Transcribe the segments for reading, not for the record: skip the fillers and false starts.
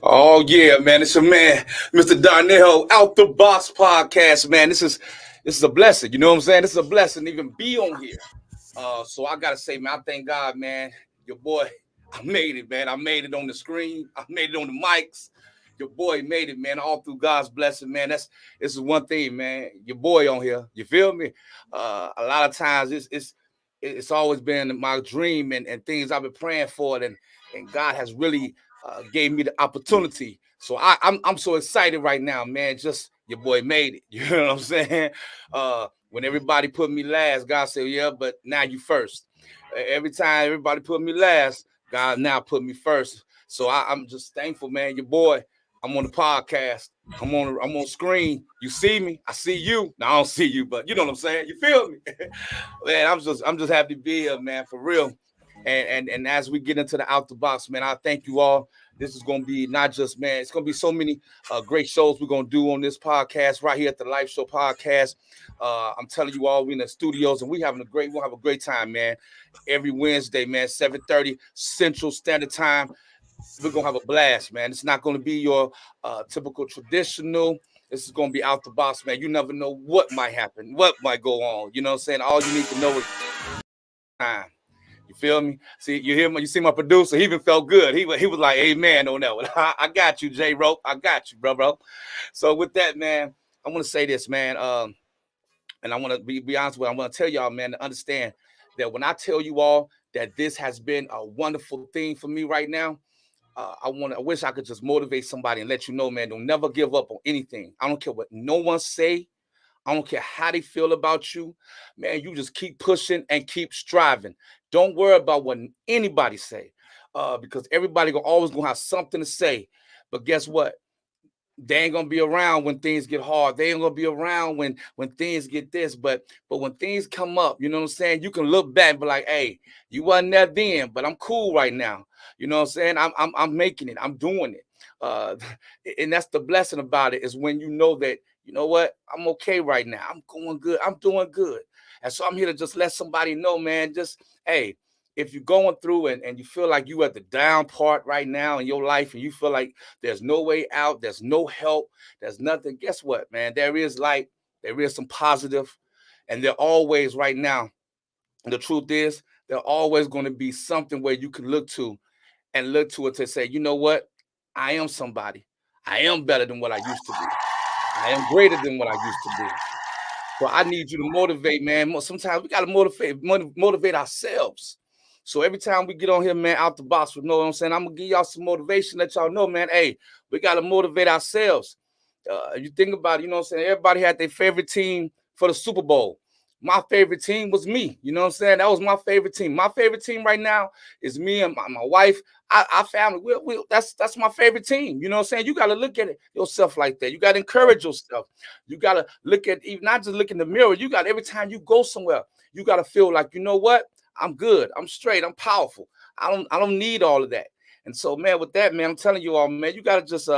Oh yeah, man. It's your man, Mr. Darnell, Out the Box Podcast, man. This is a blessing. You know what I'm saying? This is a blessing to even be on here. So I gotta say, man, I thank God, man. Your boy, I made it, man. I made it on the screen. I made it on the mics. Your boy made it, man. All through God's blessing, man. This is one thing, man. Your boy on here. You feel me? A lot of times it's always been my dream and things I've been praying for, and God has really gave me the opportunity. So I'm so excited right now, man. Just your boy made it. You know what I'm saying? When everybody put me last, God said, "Yeah, but now you first." Every time everybody put me last, God now put me first. So I'm just thankful, man. Your boy, I'm on the podcast. I'm on screen. You see me, I see you. Now I don't see you, but you know what I'm saying. You feel me, man? I'm just happy to be here, man, for real. And as we get into the out the box, man, I thank you all. This is gonna be not just, man. It's gonna be so many great shows we're gonna do on this podcast right here at the Life Show Podcast. I'm telling you all, we in the studios and we'll have a great time, man. Every Wednesday, man, 7:30 Central Standard Time. We're gonna have a blast, man. It's not gonna be your typical traditional. This is gonna be out the box, man. You never know what might happen, what might go on. You know what I'm saying? All you need to know is time. You feel me? See, you see my producer. He even felt good. He was like, "Amen on that one." I got you, J. Rope. I got you, bro. So with that, man, I want to say this, man. And I want to be honest with you. I want to tell y'all, man, to understand that when I tell you all that this has been a wonderful thing for me right now, I wish I could just motivate somebody and let you know, man, don't never give up on anything. I don't care what no one say. I don't care how they feel about you, man. You just keep pushing and keep striving. Don't worry about what anybody say, because everybody always gonna have something to say. But guess what? They ain't gonna be around when things get hard. They ain't gonna be around when things get this. But when things come up, you know what I'm saying? You can look back and be like, hey, you wasn't there then, but I'm cool right now. You know what I'm saying? I'm making it. I'm doing it. Uh, and that's the blessing about it is when you know that you know what I'm okay right now. I'm going good. I'm doing good. And so I'm here to just let somebody know, man. Just hey, if you're going through and you feel like you at the down part right now in your life and you feel like there's no way out, there's no help, there's nothing, guess what, man? There is light, there is some positive, and there always right now, the truth is, there always going to be something where you can look to and look to it to say, you know what? I am somebody. I am better than what I used to be. I am greater than what I used to be. So I need you to motivate, man. Sometimes we gotta motivate ourselves. So every time we get on here, man, out the box, you know what I'm saying? I'm gonna give y'all some motivation, let y'all know, man. Hey, we gotta motivate ourselves. You think about it, you know what I'm saying? Everybody had their favorite team for the Super Bowl. My favorite team was me. You know what I'm saying? That was my favorite team. My favorite team right now is me and my wife. Our family. That's my favorite team. You know what I'm saying? You got to look at it yourself like that. You got to encourage yourself. You got to look at even not just look in the mirror. You got every time you go somewhere, you got to feel like you know what? I'm good. I'm straight. I'm powerful. I don't need all of that. And so, man, with that, man, I'm telling you all, man, you got to just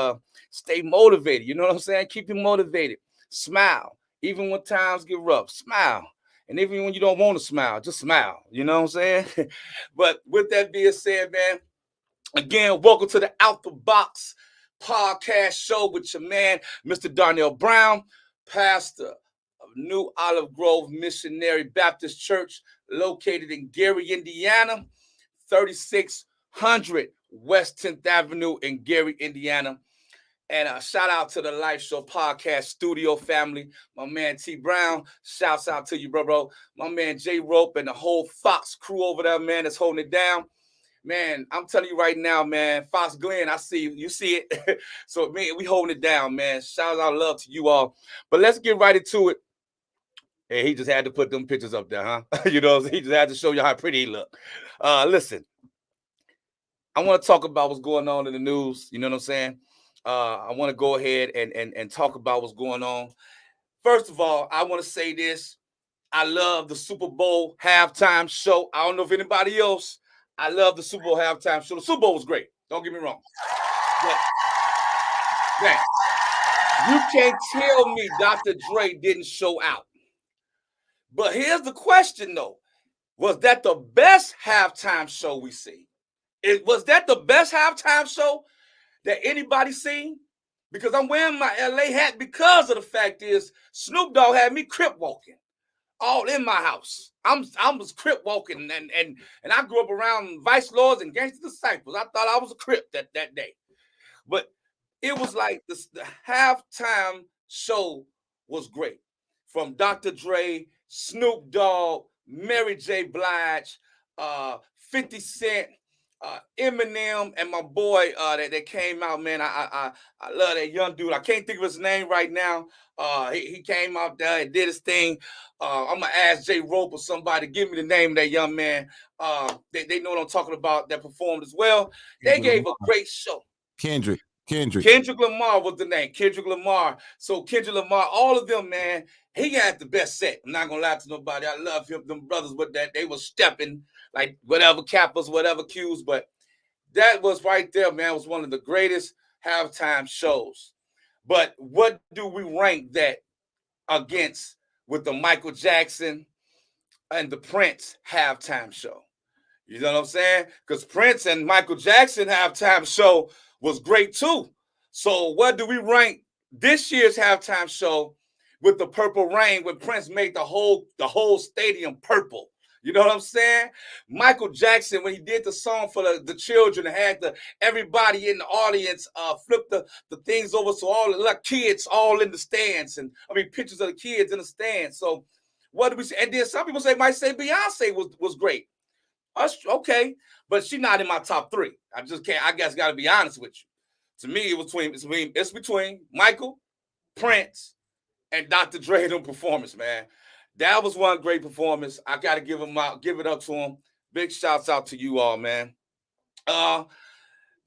stay motivated. You know what I'm saying? Keep you motivated. Smile. Even when times get rough, smile. And even when you don't want to smile, just smile. You know what I'm saying? But with that being said, man, again, welcome to the Out the Box podcast show with your man, Mr. Darnell Brown, pastor of New Olive Grove Missionary Baptist Church, located in Gary, Indiana, 3600 West 10th Avenue in Gary, Indiana. And shout out to the Life Show Podcast Studio family. My man T Brown, shouts out to you, bro. My man J Rope and the whole Fox crew over there, man, that's holding it down. Man, I'm telling you right now, man, Fox Glenn, I see you. You see it. So, man, we holding it down, man. Shout out love to you all. But let's get right into it. Hey, he just had to put them pictures up there, huh? You know, he just had to show you how pretty he look. Listen, I want to talk about what's going on in the news. You know what I'm saying? I want to go ahead and talk about what's going on. First of all, I want to say this. I love the Super Bowl halftime show. I don't know if anybody else. I love the Super Bowl halftime show. The Super Bowl was great. Don't get me wrong. But, man, you can't tell me Dr. Dre didn't show out. But here's the question, though. Was that the best halftime show we see? Was that the best halftime show? that anybody seen? Because I'm wearing my LA hat because of the fact is Snoop Dogg had me crip walking all in my house. I was crip walking and I grew up around vice lords and gangster disciples. I thought I was a crip that day. But it was like the halftime show was great. From Dr. Dre, Snoop Dogg, Mary J. Blige, 50 Cent, Eminem, and my boy that came out, man. I love that young dude. I can't think of his name right now. He came out there and did his thing. I'm gonna ask Jay Rope or somebody to give me the name of that young man. They know what I'm talking about that performed as well. They gave a great show. Kendrick Lamar was the name. Kendrick Lamar. So Kendrick Lamar, all of them, man, he had the best set. I'm not gonna lie to nobody. I love him, them brothers with that. They were stepping like whatever Kappas, whatever Qs, but that was right there, man. It was one of the greatest halftime shows. But what do we rank that against with the Michael Jackson and the Prince halftime show? You know what I'm saying? Because Prince and Michael Jackson halftime show was great too. So what do we rank this year's halftime show with the Purple Rain when Prince made the whole stadium purple? You know what I'm saying? Michael Jackson, when he did the song for the children and had everybody in the audience flip the things over so all the kids all in the stands, and I mean pictures of the kids in the stands. So what do we say? And then some people might say Beyonce was great. Okay, but she's not in my top three. I just can't. I guess got to be honest with you. To me, it's between Michael, Prince, and Dr. Dre in performance, man. That was one great performance. I got to give it up to him. Big shouts out to you all, man.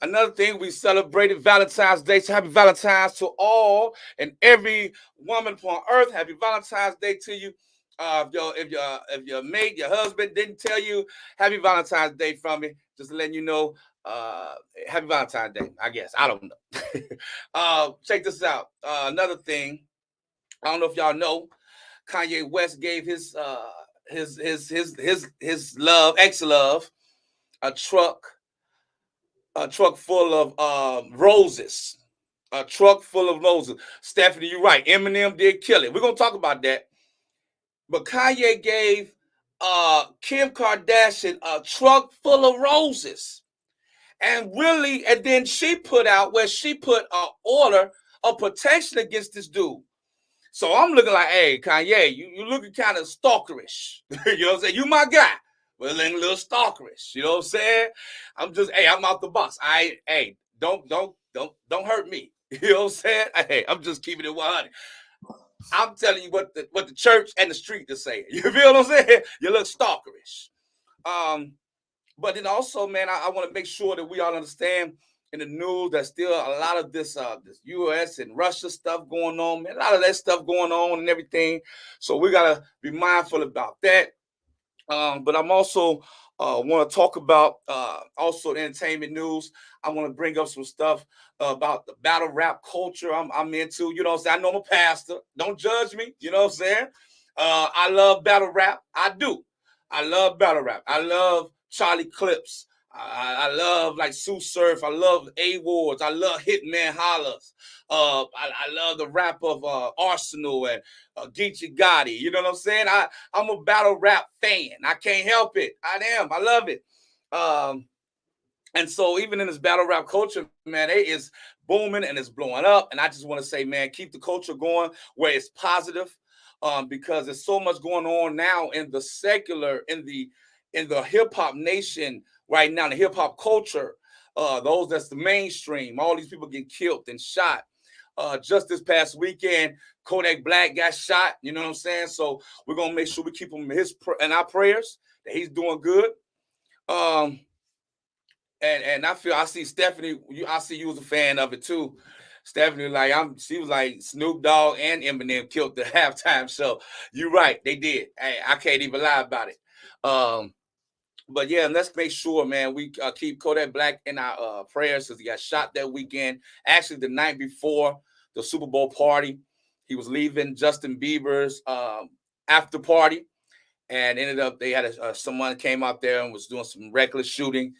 Another thing, we celebrated Valentine's Day. So happy Valentine's to all and every woman upon earth. Happy Valentine's Day to you. If your mate, your husband didn't tell you happy Valentine's Day from me, just letting you know, happy Valentine's Day, I guess. I don't know. Check this out. Another thing, I don't know if y'all know, Kanye West gave his love, ex-love, a truck full of roses. A truck full of roses. Stephanie, you're right. Eminem did kill it. We're gonna talk about that. But Kanye gave Kim Kardashian a truck full of roses. And then she put out where she put an order of protection against this dude. So I'm looking like, hey, Kanye, you looking kind of stalkerish. You know what I'm saying? You my guy. But a little stalkerish. You know what I'm saying? I'm out the box. Don't hurt me. You know what I'm saying? Hey, I'm just keeping it 100. I'm telling you what the church and the street is saying. You feel what I'm saying? You look stalkerish. But then also, man, I want to make sure that we all understand in the news there's still a lot of this U.S. and Russia stuff going on, man. A lot of that stuff going on and everything. So we gotta be mindful about that. But I'm also want to talk about also the entertainment news. I want to bring up some stuff about the battle rap culture I'm into. You know what I'm saying? I know I'm a pastor. Don't judge me. You know what I'm saying? I love battle rap. I do. I love battle rap. I love Charlie Clips. I love like Sue Surf. I love A-Wards. I love Hitman Hollers. I love the rap of Arsenal and Geechee Gotti. You know what I'm saying? I'm a battle rap fan. I can't help it. I am. I love it. And so even in this battle rap culture, man, it is booming and it's blowing up. And I just want to say, man, keep the culture going where it's positive, because there's so much going on now in the secular, in the hip hop nation right now, the hip hop culture. Those that's the mainstream. All these people get killed and shot. Just this past weekend, Kodak Black got shot. You know what I'm saying? So we're gonna make sure we keep him in our prayers that he's doing good. And I see Stephanie. I see you was a fan of it too. Stephanie, she was like Snoop Dogg and Eminem killed the halftime show. You're right, they did. Hey, I can't even lie about it. But yeah, let's make sure, man, we keep Kodak Black in our prayers because he got shot that weekend. Actually, the night before the Super Bowl party, he was leaving Justin Bieber's after party, and ended up they had someone came out there and was doing some reckless shooting.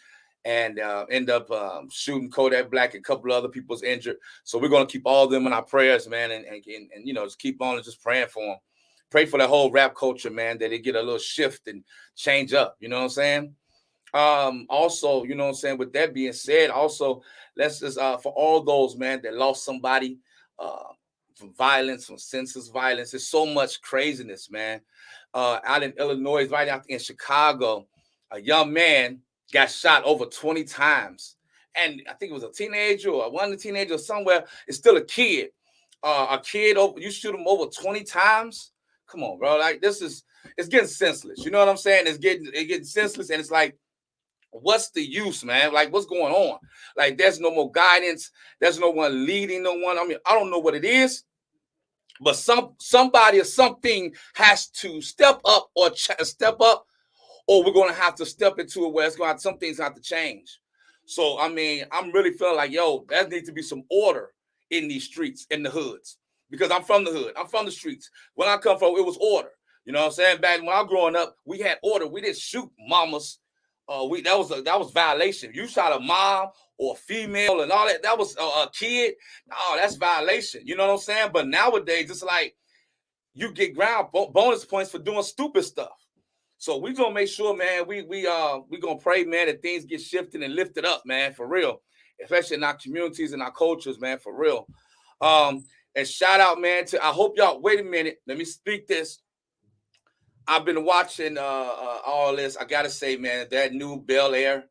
and end up shooting Kodak Black and a couple of other people's injured. So we're gonna keep all of them in our prayers, man, and just keep on and just praying for them. Pray for the whole rap culture, man, that they get a little shift and change up. You know what I'm saying? Also, you know what I'm saying, with that being said, also let's just for all those, man, that lost somebody from violence, from senseless violence. There's so much craziness, man. Out in Illinois, right out in Chicago, a young man got shot over 20 times. And I think it was a teenager or one of the teenagers somewhere. It's still a kid. You shoot him over 20 times. Come on, bro. Like it's getting senseless. You know what I'm saying? It's getting senseless, and it's like, what's the use, man? Like, what's going on? Like, there's no more guidance. There's no one leading no one. I mean, I don't know what it is, but somebody or something has to step up or we're going to have to step into it where some things have to change. So, I mean, I'm really feeling like, yo, there needs to be some order in these streets, in the hoods, because I'm from the hood. I'm from the streets. When I come from, it was order. You know what I'm saying? Back when I was growing up, we had order. We didn't shoot mamas. That was violation. You shot a mom or a female and all that. That was a kid. Oh, that's violation. You know what I'm saying? But nowadays, it's like you get bonus points for doing stupid stuff. So we gonna make sure, man. We gonna pray, man, that things get shifted and lifted up, man, for real. Especially in our communities and our cultures, man, for real. And shout out, man, to I hope y'all. Wait a minute. Let me speak this. I've been watching all this. I gotta say, man, that new Bel Air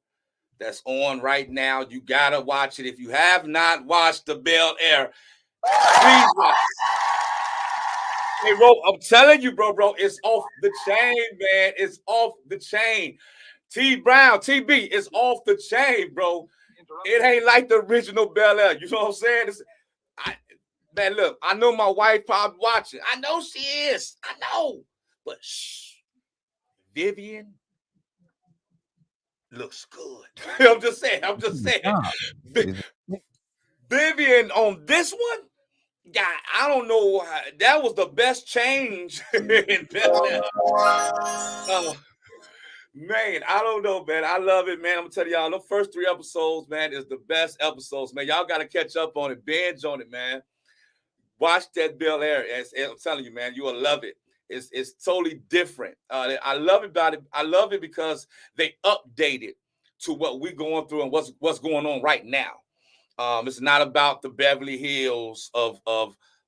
that's on right now, you gotta watch it. If you have not watched the Bel Air, please watch it. Hey, bro, I'm telling you, bro, it's off the chain, man. It's off the chain. TB is off the chain, bro. It ain't like the original Bel Air. You know what I'm saying? Man, look, I know my wife probably watching. I know she is. I know. But shh, Vivian looks good. I'm just saying. Vivian on this one, God, I don't know. That was the best change in Bel Air. Man, I don't know, man. I love it, man. I'm gonna tell y'all, the first 3 episodes, man, is the best episodes, man. Y'all gotta catch up on it, binge on it, man. Watch that Bel Air. I'm telling you, man, you will love it. It's totally different. I love about it. I love it because they updated to what we're going through and what's going on right now. It's not about the Beverly Hills of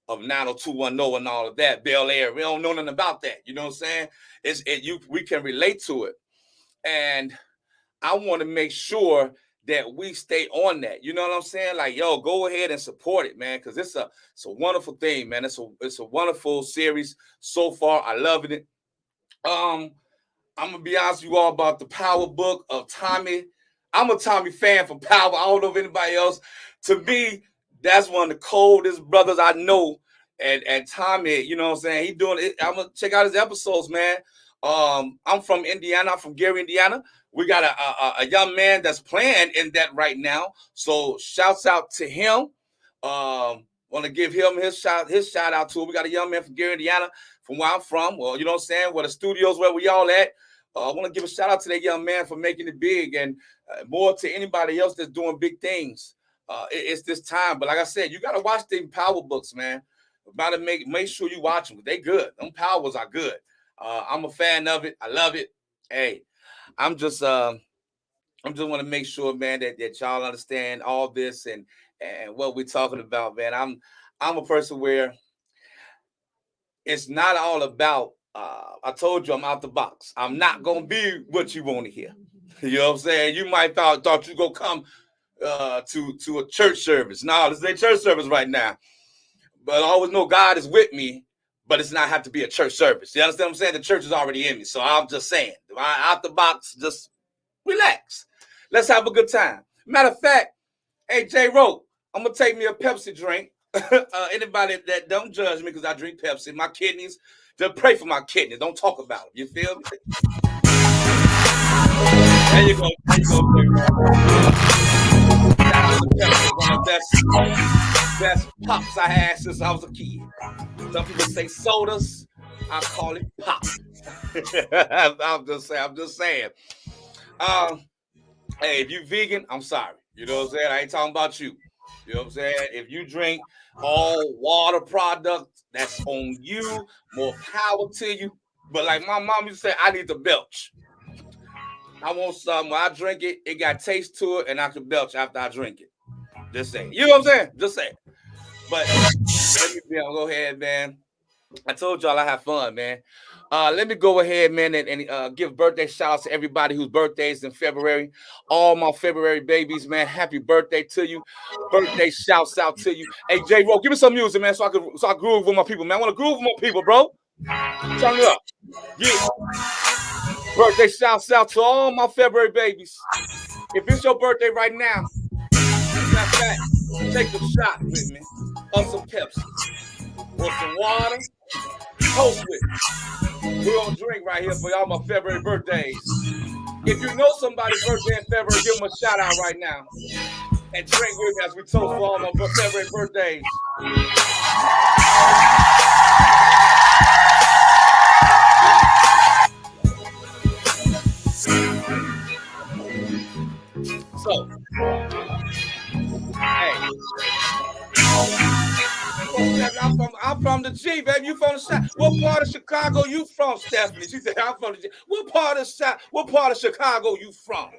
90210 and all of that. Bel Air. We don't know nothing about that. You know what I'm saying? We can relate to it, and I want to make sure that we stay on that. You know what I'm saying? Like, yo, go ahead and support it, man, because it's a wonderful thing, man. It's a wonderful series so far. I love it. I'm gonna be honest with you all about the Power book of Tommy. I'm a Tommy fan from Power. I don't know if anybody else. To me, that's one of the coldest brothers I know. And Tommy, you know what I'm saying? He doing it. I'm gonna check out his episodes, man. I'm from Indiana. I'm from Gary, Indiana. We got a young man that's playing in that right now. So shouts out to him. Want to give him his shout out to him. We got a young man from Gary, Indiana, from where I'm from. Well, you know what I'm saying? Where the studios where we all at. I want to give a shout out to that young man for making it big, and more to anybody else that's doing big things. It's this time. But like I said, you got to watch the Power books, man. About to make sure you watch them. They good. Them Powers are good. I'm a fan of it. I love it. Hey, I'm just want to make sure, man, that y'all understand all this and what we're talking about, man. I'm a person where it's not all about. I told you I'm out the box. I'm not gonna be what you want to hear. You know what I'm saying? You might thought you gonna come to a church service. No, this is a church service right now. But I always know God is with me. But it's not have to be a church service. You understand what I'm saying? The church is already in me. So I'm just saying, out the box, just relax. Let's have a good time. Matter of fact, hey, J. Rowe, I'm going to take me a Pepsi drink. Anybody that don't judge me because I drink Pepsi, my kidneys, just pray for my kidneys. Don't talk about them. You feel me? There you go. Pepsi, one of the best pops I had since I was a kid. Some people say sodas. I call it pop. I'm just saying. Hey, if you vegan, I'm sorry. You know what I'm saying? I ain't talking about you. You know what I'm saying? If you drink all water products, that's on you. More power to you. But like my mom used to say, I need to belch. I want something. When I drink it, it got taste to it, and I can belch after I drink it. Just say, you know what I'm saying? Just say. But let me go ahead, man. I told y'all I have fun, man. Let me go ahead, man, and give birthday shout outs to everybody whose birthdays in February. All my February babies, man. Happy birthday to you. Birthday shouts out to you. Hey, J Ro, give me some music, man, so I groove with my people, man. I want to groove with my people, bro. Turn it up. Yeah. Birthday shouts out to all my February babies. If it's your birthday right now, matter of fact, take a shot with me of some Pepsi or some water. Toast with me. We're gonna drink right here for y'all my February birthdays. If you know somebody's birthday in February, give them a shout out right now and drink with me as we toast for all my February birthdays. So, hey, I'm from the G, baby. You from the South? What part of Chicago you from, Stephanie? She said, I'm from the G. What part of Chicago you from?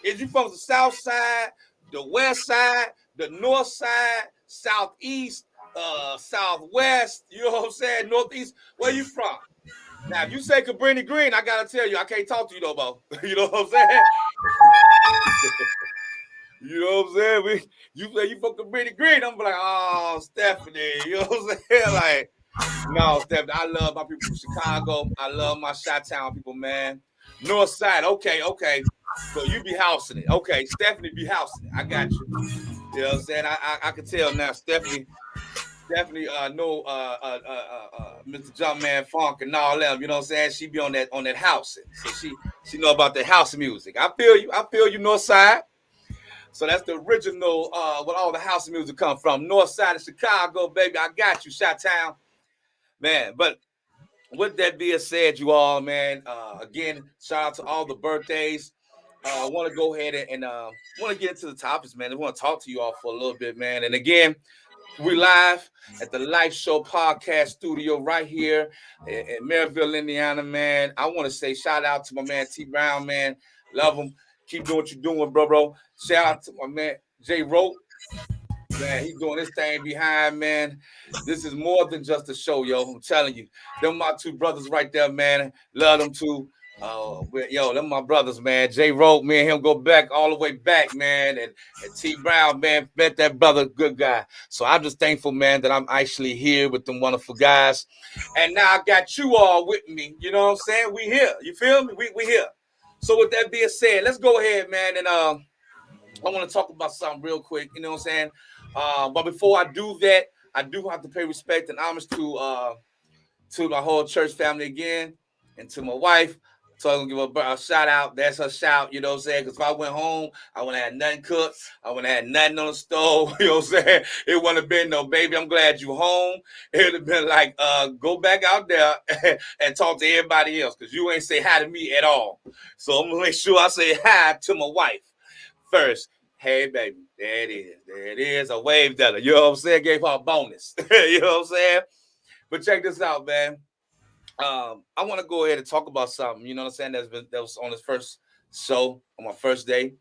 Is you from the South Side, the West Side, the North Side, Southeast, Southwest? You know what I'm saying? Northeast. Where you from? Now, if you say Cabrini Green, I gotta tell you, I can't talk to you no more. You know what I'm saying? You know what I'm saying? You say you from Cabrini Green, I'm like, oh, Stephanie. You know what I'm saying? Like, no, Stephanie, I love my people from Chicago. I love my Chi-Town people, man. North Side, okay. So you be housing it. Okay, Stephanie be housing it. I got you. You know what I'm saying? I can tell now, Stephanie know Mr. Jumpman Funk and all them. You know what I'm saying? She be on that housing, so she know about the house music. I feel you, North Side. So that's the original where all the house music come from. North Side of Chicago, baby. I got you, Chi-Town, man. But with that being said, you all, man, again, shout out to all the birthdays. I want to go ahead and want to get into the topics, man. I want to talk to you all for a little bit, man. And again, we live at the Life Show Podcast Studio right here in Maryville, Indiana, man. I want to say shout out to my man T Brown, man. Love him. Keep doing what you're doing, bro. Shout out to my man J Rope. Man, he doing this thing behind, man. This is more than just a show, yo. I'm telling you. Them my two brothers right there, man. Love them too. Them my brothers, man. J Rope, me and him go back all the way back, man. And T Brown, man, met that brother, good guy. So I'm just thankful, man, that I'm actually here with them wonderful guys. And now I got you all with me. You know what I'm saying? We here. You feel me? We here. So with that being said, let's go ahead, man, and I want to talk about something real quick. You know what I'm saying? But before I do that, I do have to pay respect and homage to my whole church family again, and to my wife. So I'm gonna give her a shout out. That's her shout, you know what I'm saying? Because if I went home, I wouldn't have had nothing cooked. I wouldn't have had nothing on the stove. You know what I'm saying? It wouldn't have been no baby. I'm glad you home. It would have been like, go back out there and talk to everybody else because you ain't say hi to me at all. So I'm gonna make sure I say hi to my wife first. Hey, baby, there it is. There it is. I waved at her. You know what I'm saying? Gave her a bonus. You know what I'm saying? But check this out, man. I want to go ahead and talk about something. You know what I'm saying? That was on this first show on my first day.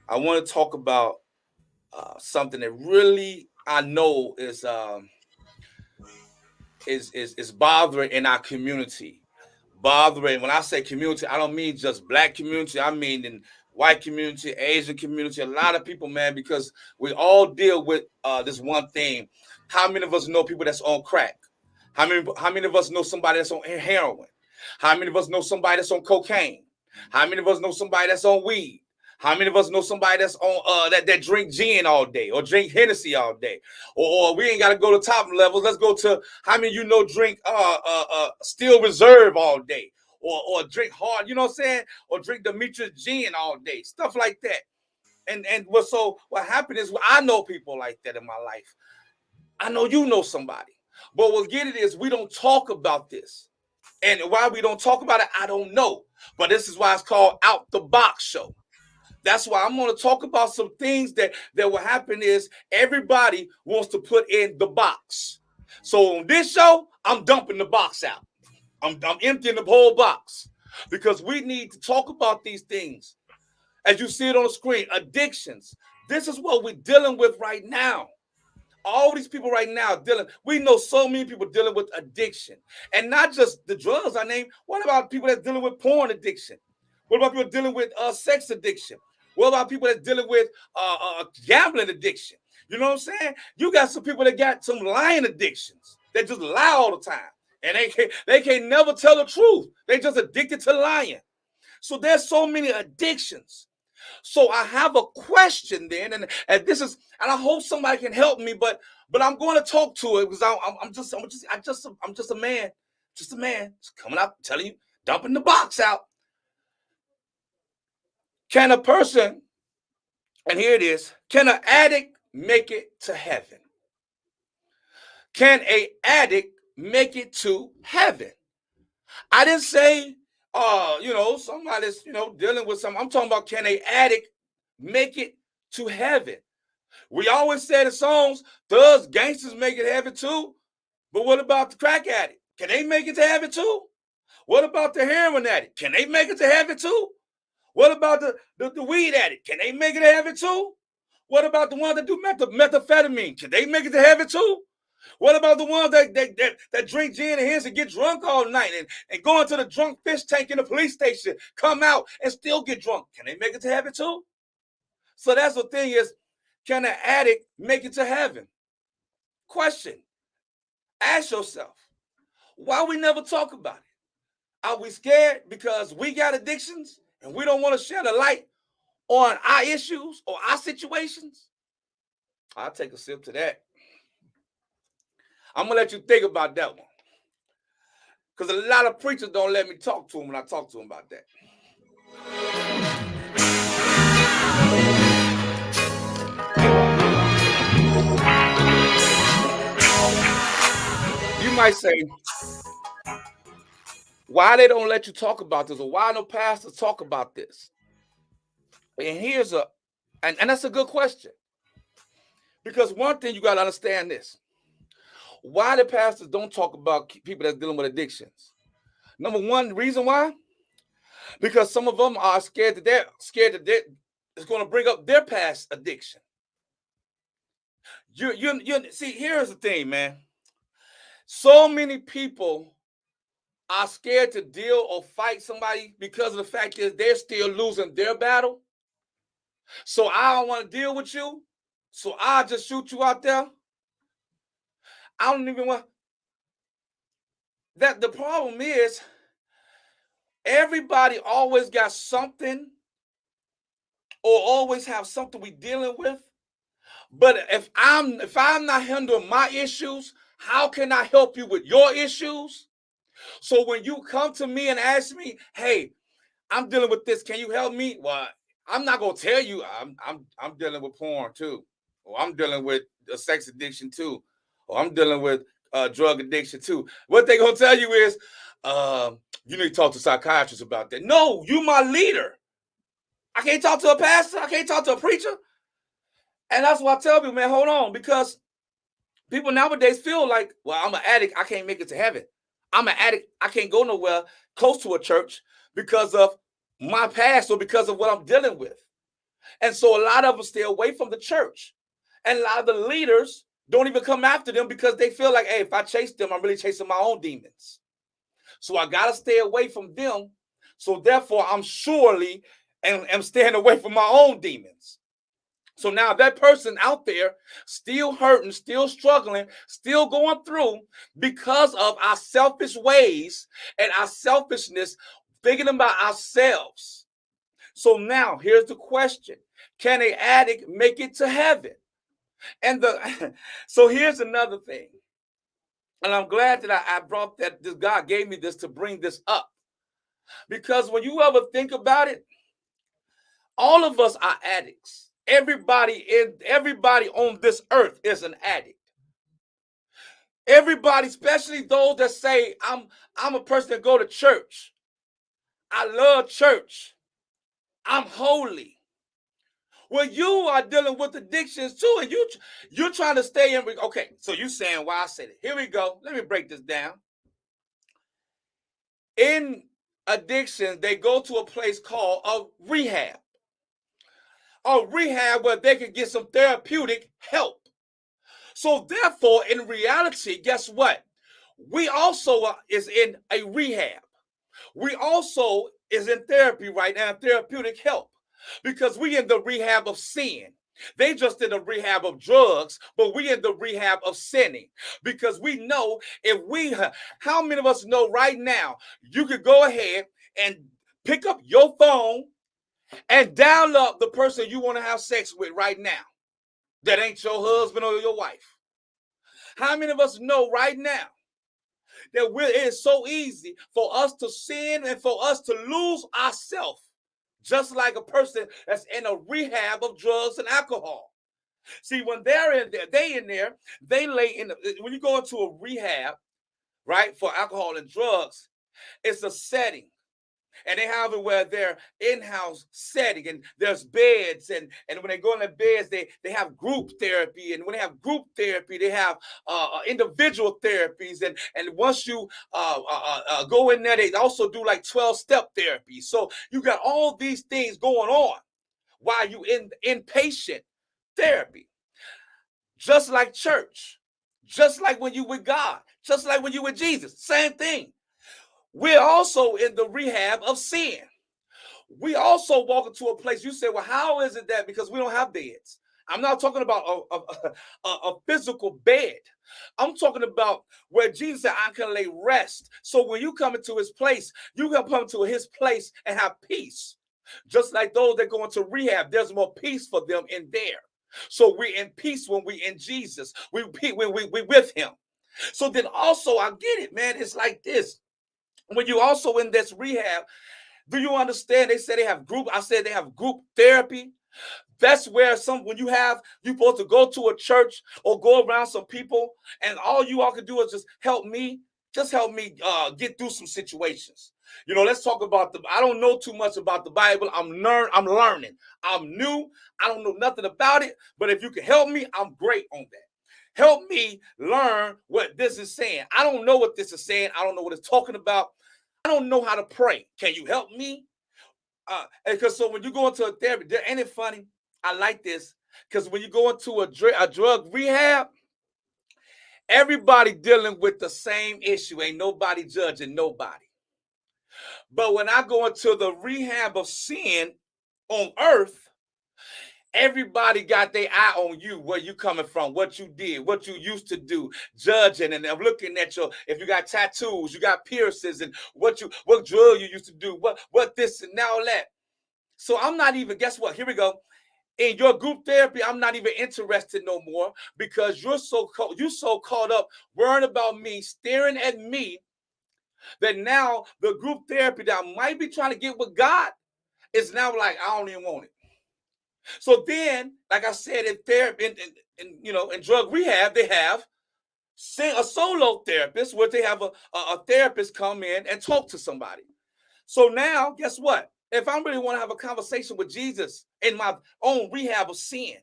I want to talk about something that really I know is bothering in our community. Bothering. When I say community, I don't mean just black community. I mean in white community, Asian community, a lot of people, man, because we all deal with this one thing. How many of us know people that's on crack? How many of us know somebody that's on heroin? How many of us know somebody that's on cocaine? How many of us know somebody that's on weed? How many of us know somebody that's on that drink gin all day or drink Hennessy all day? Or we ain't got to go to top levels. Let's go to how many you know drink Steel Reserve all day or drink hard, you know what I'm saying? Or drink Demetrius gin all day, stuff like that. So what happened is I know people like that in my life. I know you know somebody. But what get it is we don't talk about this. And why we don't talk about it, I don't know. But this is why it's called Out the Box Show. That's why I'm going to talk about some things that will happen is everybody wants to put in the box. So on this show, I'm dumping the box out. I'm emptying the whole box because we need to talk about these things. As you see it on the screen, addictions. This is what we're dealing with right now. All these people right now dealing, we know so many people dealing with addiction. And not just the drugs I named. What about people that's dealing with porn addiction? What about people dealing with sex addiction? What about people that's dealing with gambling addiction? You know what I'm saying? You got some people that got some lying addictions. They just lie all the time. And they can't never tell the truth. They just addicted to lying. So there's so many addictions. So I have a question then, and this is, and I hope somebody can help me, but I'm going to talk to it because I'm just a man, just coming out telling you, dumping the box out. Can a person, and here it is, can an addict make it to heaven? Can a addict make it to heaven? I didn't say, somebody's, dealing with something. I'm talking about, can a addict make it to heaven? We always say the songs, thugs, gangsters make it to heaven too. But what about the crack addict? Can they make it to heaven too? What about the heroin addict? Can they make it to heaven too? What about the weed addict? Can they make it to heaven too? What about the ones that do methamphetamine? Can they make it to heaven too? What about the ones that drink gin and Hennessy and get drunk all night and go into the drunk fish tank in the police station, come out and still get drunk? Can they make it to heaven too? So that's the thing is, can an addict make it to heaven? Question. Ask yourself, why we never talk about it? Are we scared because we got addictions and we don't want to share the light on our issues or our situations? I'll take a sip to that. I'm going to let you think about that one. Because a lot of preachers don't let me talk to them when I talk to them about that. You might say, why they don't let you talk about this, or why no pastors talk about this? And here's and that's a good question. Because one thing you got to understand this. Why the pastors don't talk about people that's dealing with addictions? Number one reason why? Because some of them are scared that it's going to bring up their past addiction. You see, here's the thing, man. So many people are scared to deal or fight somebody because of the fact is they're still losing their battle. So I don't want to deal with you. So I'll just shoot you out there. I don't even want that. The problem is everybody always got something or always have something we dealing with. But if I'm not handling my issues, how can I help you with your issues? So when you come to me and ask me, hey, I'm dealing with this, can you help me? Well, I'm not gonna tell you I'm dealing with porn too, or I'm dealing with a sex addiction too, or I'm dealing with drug addiction too. What they gonna tell you is, you need to talk to psychiatrists about that. No, you my leader. I can't talk to a pastor. I can't talk to a preacher. And that's why I tell people, man, hold on, because people nowadays feel like, well, I'm an addict. I can't make it to heaven. I'm an addict. I can't go nowhere close to a church because of my past or because of what I'm dealing with. And so a lot of them stay away from the church. And a lot of the leaders don't even come after them because they feel like, hey, if I chase them, I'm really chasing my own demons. So I got to stay away from them. So therefore, I'm surely and am staying away from my own demons. So now that person out there still hurting, still struggling, still going through because of our selfish ways and our selfishness, thinking about ourselves. So now here's the question. Can an addict make it to heaven? And so here's another thing. And I'm glad that I brought that, this God gave me this to bring this up. Because when you ever think about it, all of us are addicts. Everybody on this earth is an addict. Everybody, especially those that say, I'm a person that go to church. I love church. I'm holy. Well, you are dealing with addictions too, and you're trying to stay in. Okay, so you saying why I said it. Here we go. Let me break this down. In addiction, they go to a place called a rehab. A rehab where they can get some therapeutic help. So therefore, in reality, guess what? We also is in a rehab. We also is in therapy right now, therapeutic help, because we in the rehab of sin. They just in the rehab of drugs, but we in the rehab of sinning, because we know if we, how many of us know right now, you could go ahead and pick up your phone and download the person you want to have sex with right now that ain't your husband or your wife. How many of us know right now that it is so easy for us to sin and for us to lose ourselves, just like a person that's in a rehab of drugs and alcohol? See, when they're in there, they lay in. When you go into a rehab, right, for alcohol and drugs, it's a setting. And they have it where they're in-house setting, and there's beds, and when they go in the beds, they have group therapy, and when they have group therapy, they have individual therapies, and once you go in there, they also do like 12-step therapy. So you got all these things going on while you in inpatient therapy, just like church, just like when you with God, just like when you with Jesus, same thing. We're also in the rehab of sin. We also walk into a place. You say, well, how is it that? Because we don't have beds. I'm not talking about a physical bed. I'm talking about where Jesus said, I can lay rest. So when you come into his place, you can come to his place and have peace. Just like those that go into rehab, there's more peace for them in there. So we're in peace when we're in Jesus. We with him. So then also, I get it, man. It's like this. When you also in this rehab, do you understand? They say they have group. I said they have group therapy. That's where when you're supposed to go to a church or go around some people, and all you all can do is just help me get through some situations. Let's talk about I don't know too much about the Bible. I'm learning. I'm new. I don't know nothing about it. But if you can help me, I'm great on that. Help me learn what this is saying. I don't know what this is saying. I don't know what it's talking about. I don't know how to pray. Can you help me? Because so when you go into a therapy, ain't it funny? I like this, because when you go into a drug rehab, everybody dealing with the same issue. Ain't nobody judging nobody. But when I go into the rehab of sin on earth, everybody got their eye on you, where you coming from, what you did, what you used to do, judging, and I'm looking at if you got tattoos, you got piercings, and what drug you used to do, what this and now that. So I'm not even, guess what? Here we go. In your group therapy, I'm not even interested no more, because you're so caught up worrying about me, staring at me, that now the group therapy that I might be trying to get with God is now like, I don't even want it. So then, like I said, in therapy, in drug rehab, they have a solo therapist, where they have a therapist come in and talk to somebody. So now, guess what? If I really want to have a conversation with Jesus in my own rehab of sin,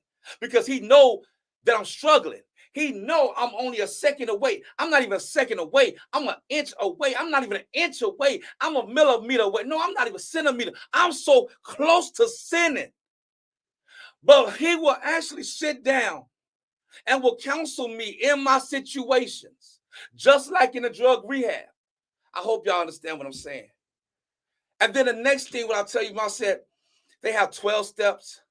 because he know that I'm struggling. He know I'm only a second away. I'm not even a second away. I'm an inch away. I'm not even an inch away. I'm a millimeter away. No, I'm not even a centimeter. I'm so close to sinning. But he will actually sit down and will counsel me in my situations, just like in a drug rehab. I hope y'all understand what I'm saying. And then the next thing, what I'll tell you, I said, they have 12 steps.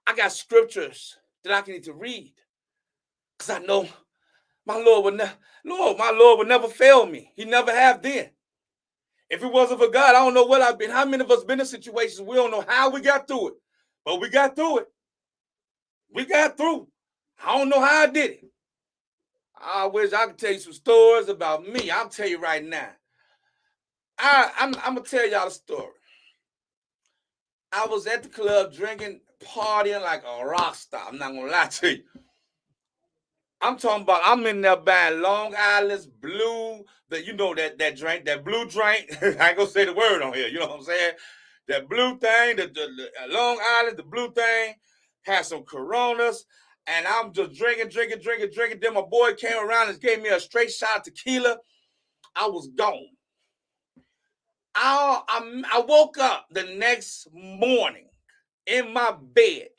I got scriptures that I can need to read, because I know my Lord would never fail me. He never have been. If it wasn't for God, I don't know what I've been. How many of us been in situations we don't know how we got through it, but we got through it. We got through. I don't know how I did it. I wish I could tell you some stories about me. I'll tell you right now. I'm going to tell y'all a story. I was at the club drinking, partying like a rock star. I'm not going to lie to you. I'm talking about, I'm in there buying Long Island's blue, that drink, that blue drink. I ain't going to say the word on here. You know what I'm saying? That blue thing, the Long Island, the blue thing, had some Coronas, and I'm just drinking. Then my boy came around and gave me a straight shot of tequila. I was gone. I woke up the next morning in my bed.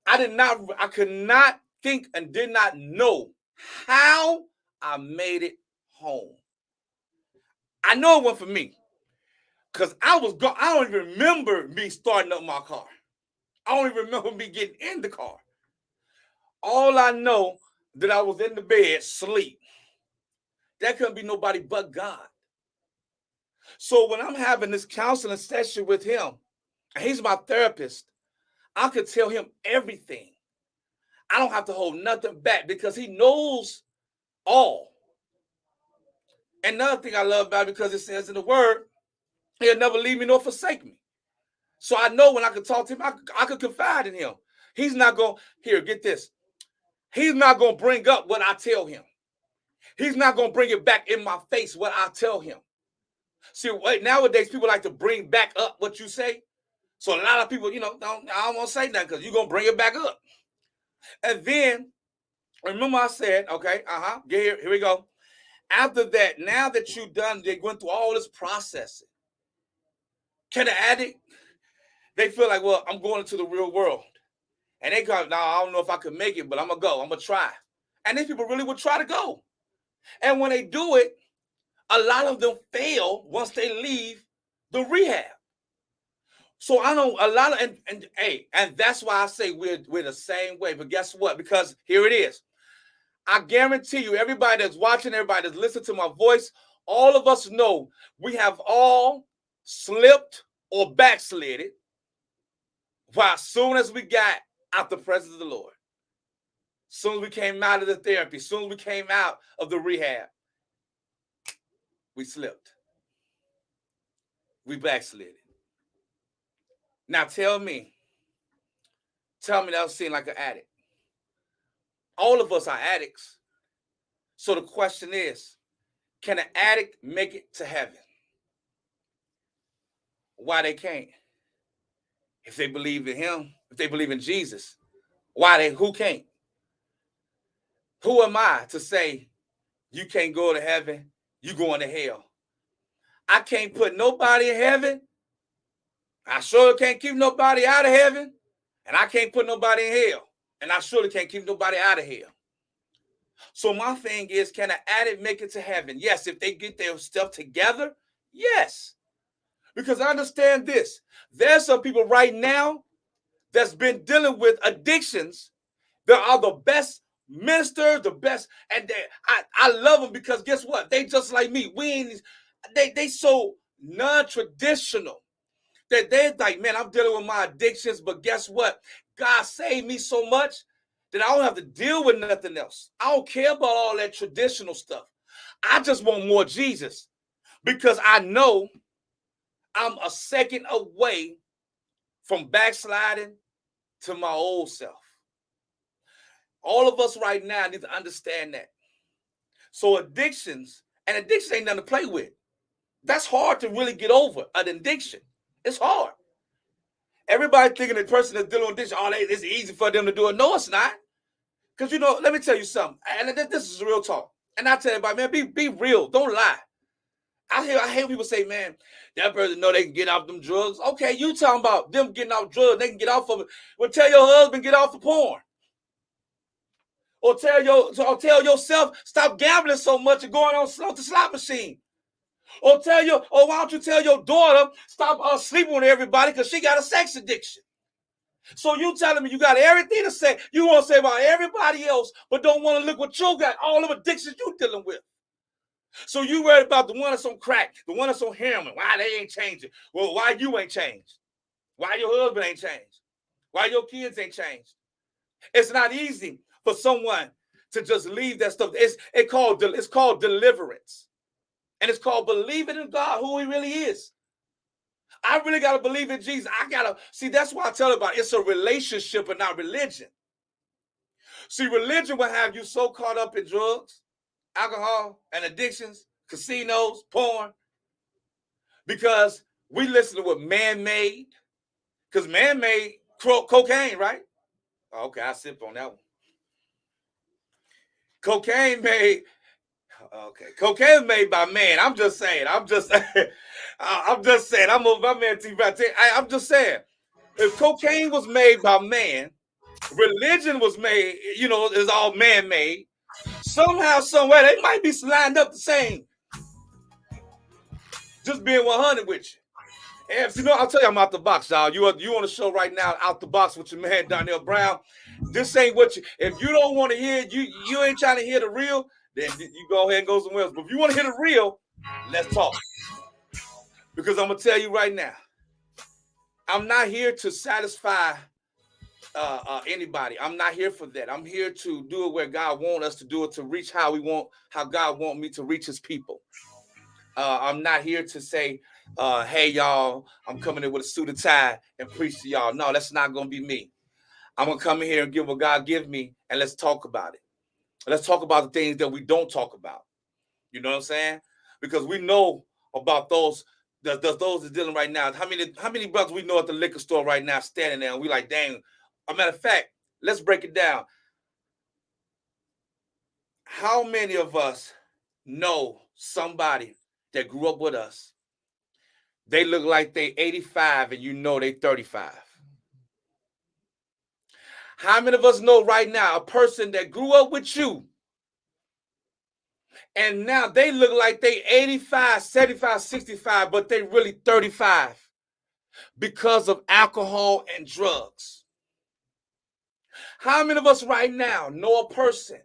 I could not think and did not know how I made it home. I know it wasn't for me because I was gone. I don't even remember me starting up my car. I don't even remember me getting in the car. All I know that I was in the bed, sleep. That couldn't be nobody but God. So when I'm having this counseling session with him, and he's my therapist, I could tell him everything. I don't have to hold nothing back because he knows all. And another thing I love about it, because it says in the word, he'll never leave me nor forsake me. So I know when I can talk to him, I could confide in him. He's not going, here, get this. He's not going to bring up what I tell him. He's not going to bring it back in my face what I tell him. See, nowadays people like to bring back up what you say. So a lot of people, I don't want to say that because you're going to bring it back up. And then, remember I said, okay, get here we go. After that, now that you've done, they went through all this processing. Can the addict, they feel like, well, I'm going into the real world. And they go, no, I don't know if I can make it, but I'm going to go. I'm going to try. And these people really would try to go. And when they do it, a lot of them fail once they leave the rehab. So I know a lot of, and that's why I say we're the same way. But guess what? Because here it is. I guarantee you, everybody that's watching, everybody that's listening to my voice, all of us know we have all slipped or backslided as soon as we got out the presence of the Lord. As soon as we came out of the therapy, as soon as we came out of the rehab, we slipped. We backslid. Now tell me that seemed like an addict. All of us are addicts. So the question is, can an addict make it to heaven? Why they can't? If they believe in him, if they believe in Jesus, who can't? Who am I to say you can't go to heaven, you going to hell? I can't put nobody in heaven. I surely can't keep nobody out of heaven. And I can't put nobody in hell. And I surely can't keep nobody out of hell. So my thing is, can an addict make it to heaven? Yes, if they get their stuff together, yes. Because I understand this. There's some people right now that's been dealing with addictions that are the best ministers, the best. And I love them because guess what? They just like me. They so non-traditional that they're like, man, I'm dealing with my addictions, but guess what? God saved me so much that I don't have to deal with nothing else. I don't care about all that traditional stuff. I just want more Jesus because I know I'm a second away from backsliding to my old self. All of us right now need to understand that. So addiction ain't nothing to play with. That's hard to really get over, an addiction. It's hard. Everybody thinking the person that's dealing with addiction, it's easy for them to do it. No, it's not. Because, let me tell you something. And this is real talk. And I tell everybody, man, be real. Don't lie. I hear people say, man, that person know they can get off them drugs. Okay, you talking about them getting off drugs. They can get off of it. Well, tell your husband, get off the porn. Or tell yourself, stop gambling so much and going on the slot machine. Or why don't you tell your daughter, stop sleeping with everybody because she got a sex addiction. So you telling me you got everything to say. You want to say about everybody else, but don't want to look what you got, all the addictions you dealing with. So you worried about the one that's on crack, the one that's on heroin. Why they ain't changing? Well, why you ain't changed? Why your husband ain't changed? Why your kids ain't changed? It's not easy for someone to just leave that stuff. It's called deliverance. And it's called believing in God, who he really is. I really got to believe in Jesus. That's why I tell about it's a relationship and not religion. See, religion will have you so caught up in drugs, alcohol, and addictions, casinos, porn, because We listen to what man-made, because man-made cocaine, right? Okay, I sip on that one. Cocaine made, okay, cocaine made by man. I'm just saying. I'm just saying. I'm a my man T. I'm just saying. If cocaine was made by man, religion was made, is all man-made. Somehow, somewhere, they might be lined up the same. Just being 100 with you. And I'll tell you, I'm out the box, y'all. You on the show right now, out the box with your man Darnell Brown. This ain't what you. If you don't want to hear, you ain't trying to hear the real, then you go ahead and go somewhere else. But if you want to hear the real, let's talk. Because I'm gonna tell you right now, I'm not here to satisfy anybody. I'm not here for that. I'm here to do it where God wants us to do it, to reach how God want me to reach His people. I'm not here to say, hey, y'all, I'm coming in with a suit and tie and preach to y'all. No, that's not going to be me. I'm going to come in here and give what God gives me, and let's talk about it. Let's talk about the things that we don't talk about. You know what I'm saying? Because we know about those that's dealing right now. How many brothers we know at the liquor store right now standing there, and we like, dang. As a matter of fact, let's break it down. How many of us know somebody that grew up with us? They look like they 85 and you know they 35. How many of us know right now a person that grew up with you and now they look like they 85, 75, 65, but they really 35 because of alcohol and drugs? How many of us right now know a person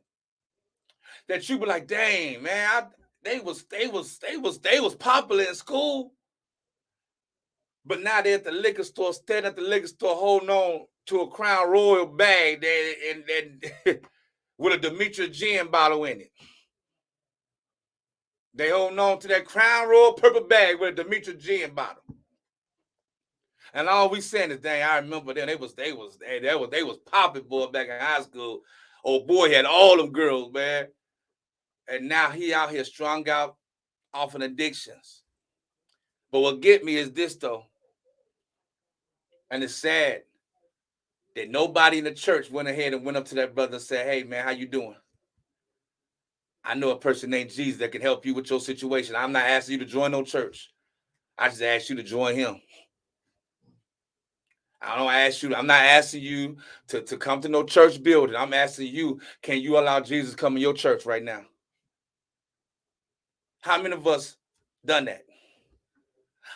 that you be like, dang, man, they was popular in school, but now they're at the liquor store, standing at the liquor store, holding on to a Crown Royal bag and with a Demetrius gin bottle in it. They holding on to that Crown Royal purple bag with a Demetrius gin bottle. And all we saying is, dang, I remember them. They was popping, boy, back in high school. Old boy had all them girls, man. And now he out here strung out off of addictions. But what get me is this, though. And it's sad that nobody in the church went ahead and went up to that brother and said, hey, man, how you doing? I know a person named Jesus that can help you with your situation. I'm not asking you to join no church. I just asked you to join him. I'm not asking you to come to no church building. I'm asking you, can you allow Jesus to come in your church right now? How many of us done that?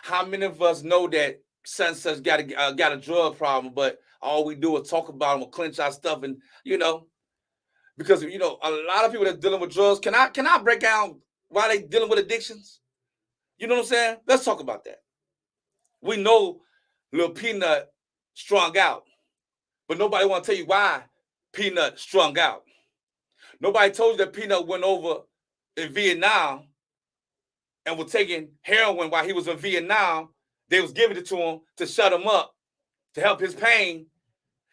How many of us know that such got a drug problem, but all we do is talk about them or clench our stuff, and because a lot of people that's dealing with drugs. Can I break down why they dealing with addictions? You know what I'm saying? Let's talk about that. We know Lil Peanut strung out, but nobody want to tell you why Peanut strung out. Nobody told you that Peanut went over in Vietnam and was taking heroin while he was in Vietnam. They was giving it to him to shut him up, to help his pain.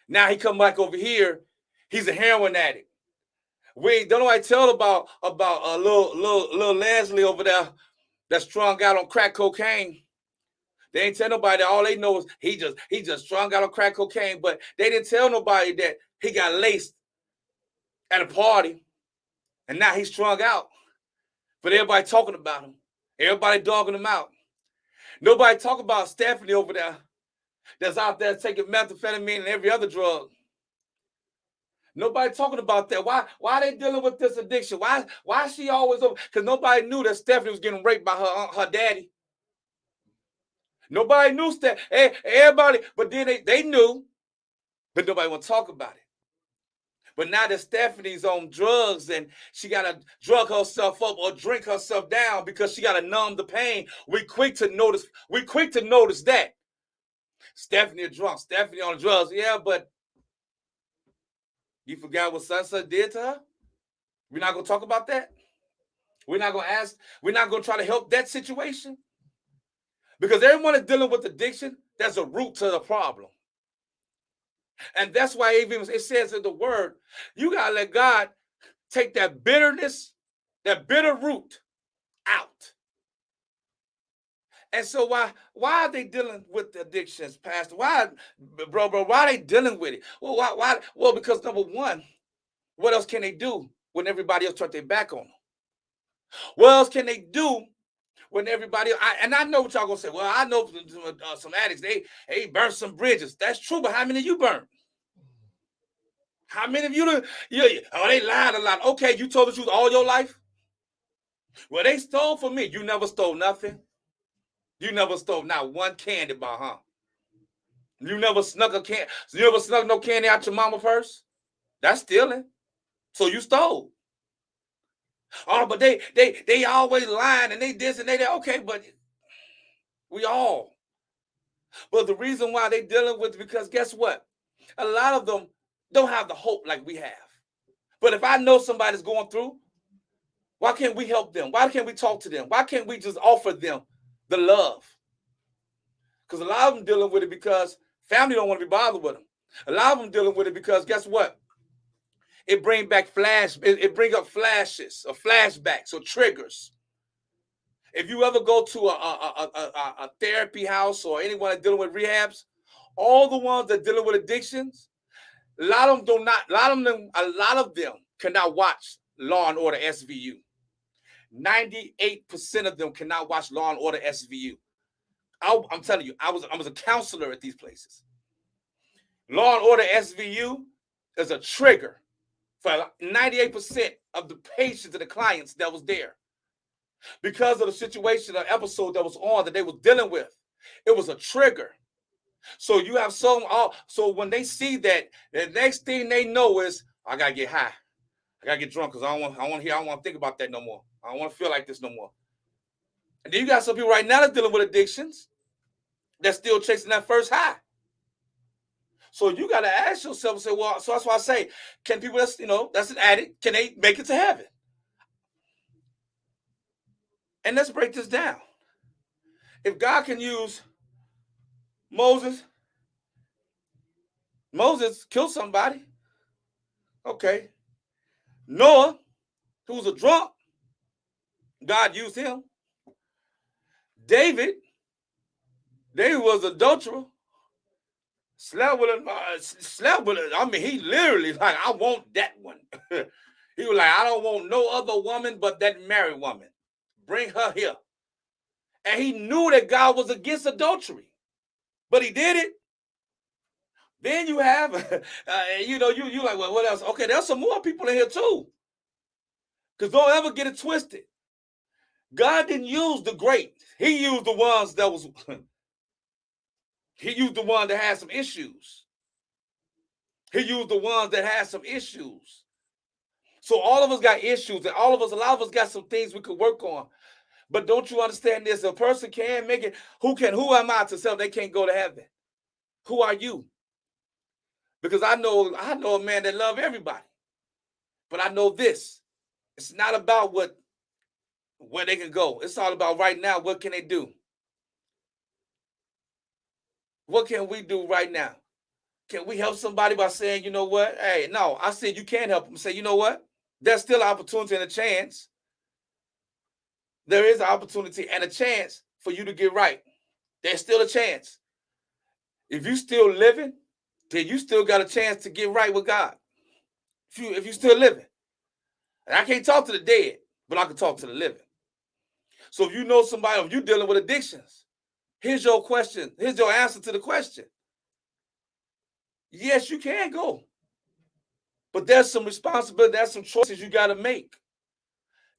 Now he come back over here. He's a heroin addict. We don't nobody tell about little Leslie over there that's strung out on crack cocaine. They ain't tell nobody that. All they know is he just strung out on crack cocaine, but they didn't tell nobody that he got laced at a party and now he's strung out. But everybody talking about him. Everybody dogging him out. Nobody talk about Stephanie over there that's out there taking methamphetamine and every other drug. Nobody talking about that. Why are they dealing with this addiction? Why is she always over? Because nobody knew that Stephanie was getting raped by her daddy. Nobody knew that. Everybody, but then they knew, but nobody want to talk about it. But now that Stephanie's on drugs and she got to drug herself up or drink herself down because she got to numb the pain, we quick to notice that. Stephanie drunk, Stephanie on drugs. Yeah, but you forgot what Sunset did to her? We're not going to talk about that? We're not going to ask, we're not going to try to help that situation? Because everyone is dealing with addiction. There's a root to the problem. And that's why even it says in the word, you got to let God take that bitterness, that bitter root out. And so why are they dealing with the addictions, Pastor? Why, bro, why are they dealing with it? Well, why? Well, because number one, what else can they do when everybody else turned their back on them? What else can they do when everybody? And I know what y'all gonna say. Well, I know some addicts. They burn some bridges. That's true, but how many of you burn? How many of you? Oh, they lied a lot. Okay, you told the truth all your life. Well, they stole from me. You never stole nothing. You never stole not one candy bar, huh? You never snuck a can. You never snuck no candy out your mama purse. That's stealing. So you stole. Oh, but they always lying and they this and they that. Okay, but we all. But the reason why they dealing with it, because guess what? A lot of them don't have the hope like we have. But if I know somebody's going through, why can't we help them? Why can't we talk to them? Why can't we just offer them the love? Because a lot of them dealing with it because family don't want to be bothered with them. A lot of them dealing with it because guess what? It bring back it bring up flashes or flashbacks or triggers. If you ever go to a therapy house or anyone that's dealing with rehabs, all the ones that dealing with addictions, a lot of them cannot watch Law and Order SVU. 98% of them cannot watch Law and Order SVU. I'm telling you, I was a counselor at these places. Law and Order SVU is a trigger for 98% of the patients and the clients that was there. Because of the situation or episode that was on that they were dealing with, it was a trigger. So you have so when they see that, the next thing they know is I gotta get high, I gotta get drunk because I don't want to think about that no more. I don't want to feel like this no more. And then you got some people right now that's dealing with addictions that's still chasing that first high. So you got to ask yourself and say, well, so that's why I say, can people that's an addict, can they make it to heaven? And let's break this down. If God can use Moses killed somebody. Okay. Noah, who was a drunk, God used him. David was an adulterer. Slept with it. I mean, he literally like, I want that one. He was like, I don't want no other woman but that married woman. Bring her here. And he knew that God was against adultery, but he did it. Then you have, you like, well, what else? Okay, there's some more people in here too. Because don't ever get it twisted. God didn't use the great. He used the ones that was, he used the one that had some issues. He used the ones that had some issues. So all of us got issues, and a lot of us got some things we could work on. But don't you understand this? A person can make it. Who am I to tell them they can't go to heaven? Who are you? Because I know a man that loves everybody. But I know this. It's not about where they can go. It's all about right now, what can they do? What can we do right now? Can we help somebody by saying, you know what? Hey, no, I said you can't help them. Say, you know what? There's still an opportunity and a chance. There is an opportunity and a chance for you to get right. There's still a chance. If you still living, then you still got a chance to get right with God. If you still living. And I can't talk to the dead, but I can talk to the living. So if you know somebody, if you're dealing with addictions, here's your question. Here's your answer to the question. Yes, you can go. But there's some responsibility, there's some choices you got to make.